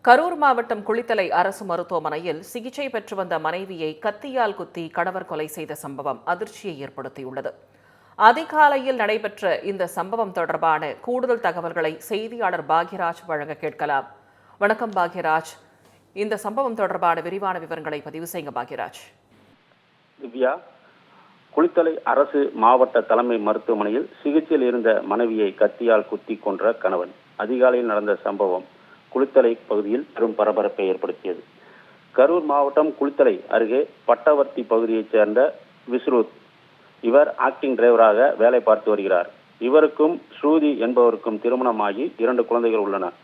கரூர் மாவட்டம் குளித்தலை அரசு மருத்துவமனையில் சிகிச்சை பெற்று வந்த மனைவியை கத்தியால் குத்தி கணவர் கொலை செய்த சம்பவம் அதிர்ச்சியை ஏற்படுத்தியுள்ளது. அதிகாலையில் நடைபெற்ற இந்த சம்பவம் தொடர்பான கூடுதல் தகவல்களை செய்தியாளர் பாக்யராஜ் வழங்க கேட்கலாம். வணக்கம் பாக்யராஜ், இந்த சம்பவம் தொடர்பான விரிவான விவரங்களை பதிவு செய்யுங்க பாக்யராஜ். திவ்யா, குளித்தலை அரசு மாவட்ட தலைமை மருத்துவமனையில் சிகிச்சையில் இருந்த மனைவியை கத்தியால் குத்தி கொன்ற கணவன். அதிகாலையில் நடந்த சம்பவம் குளித்தலை பகுதியில் பெரும் பரபரப்பை ஏற்படுத்தியது. கரூர் மாவட்டம் குளித்தலை அருகே பட்டவர்த்தி பகுதியைச் சேர்ந்த விஸ்ருத், இவர் ஆக்டிங் டிரைவராக வேலை பார்த்து வருகிறார். இவருக்கும் ஸ்ருதி என்பவருக்கும் திருமணமாகி 2 குழந்தைகள் உள்ளனர்.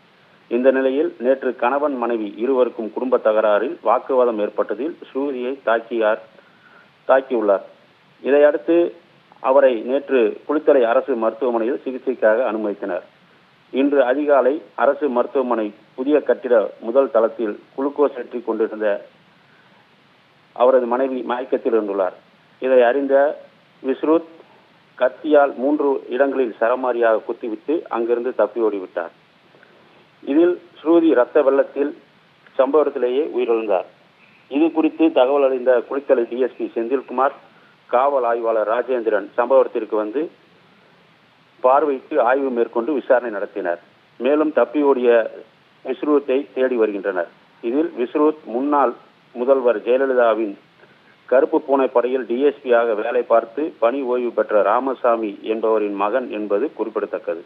இந்த நிலையில் நேற்று கணவன் மனைவி இருவருக்கும் குடும்ப தகராறில் வாக்குவாதம் ஏற்பட்டதில் ஸ்ருதியை தாக்கியுள்ளார். இதையடுத்து அவரை நேற்று குளித்தலை அரசு மருத்துவமனையில் சிகிச்சைக்காக அனுமதித்தனர். இன்று அதிகாலை அரசு மருத்துவமனை புதிய கட்டிட முதல் தளத்தில் குளுக்கோஸ் ஏற்றிக் கொண்டிருந்த அவரது மனைவி மயக்கத்தில் இருந்துள்ளார். இதை அறிந்த விஸ்ருத் கத்தியால் 3 இடங்களில் சரமாரியாக குத்திவிட்டு அங்கிருந்து தப்பி ஓடிவிட்டார். இதில் ஸ்ருதி இரத்த வெள்ளத்தில் சம்பவத்திலேயே உயிரிழந்தார். இது குறித்து தகவல் அறிந்த குளித்தலை டிஎஸ்பி செந்தில்குமார், காவல் ஆய்வாளர் ராஜேந்திரன் சம்பவத்திற்கு வந்து பார்வையிட்டு ஆய்வு மேற்கொண்டு விசாரணை நடத்தினர். மேலும் தப்பி ஓடிய விஸ்ருத்தை தேடி வருகின்றனர். இதில் விஸ்ருத் முன்னாள் முதல்வர் ஜெயலலிதாவின் கருப்பு பூனை படையில் டிஎஸ்பியாக வேலை பார்த்து பணி ஓய்வு பெற்ற ராமசாமி என்பவரின் மகன் என்பது குறிப்பிடத்தக்கது.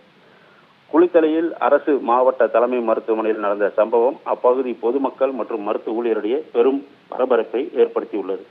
குளித்தலையில் அரசு மாவட்ட தலைமை மருத்துவமனையில் நடந்த சம்பவம் அப்பகுதி பொதுமக்கள் மற்றும் மருத்துவ ஊழியரிடையே பெரும் பரபரப்பை ஏற்படுத்தியுள்ளது.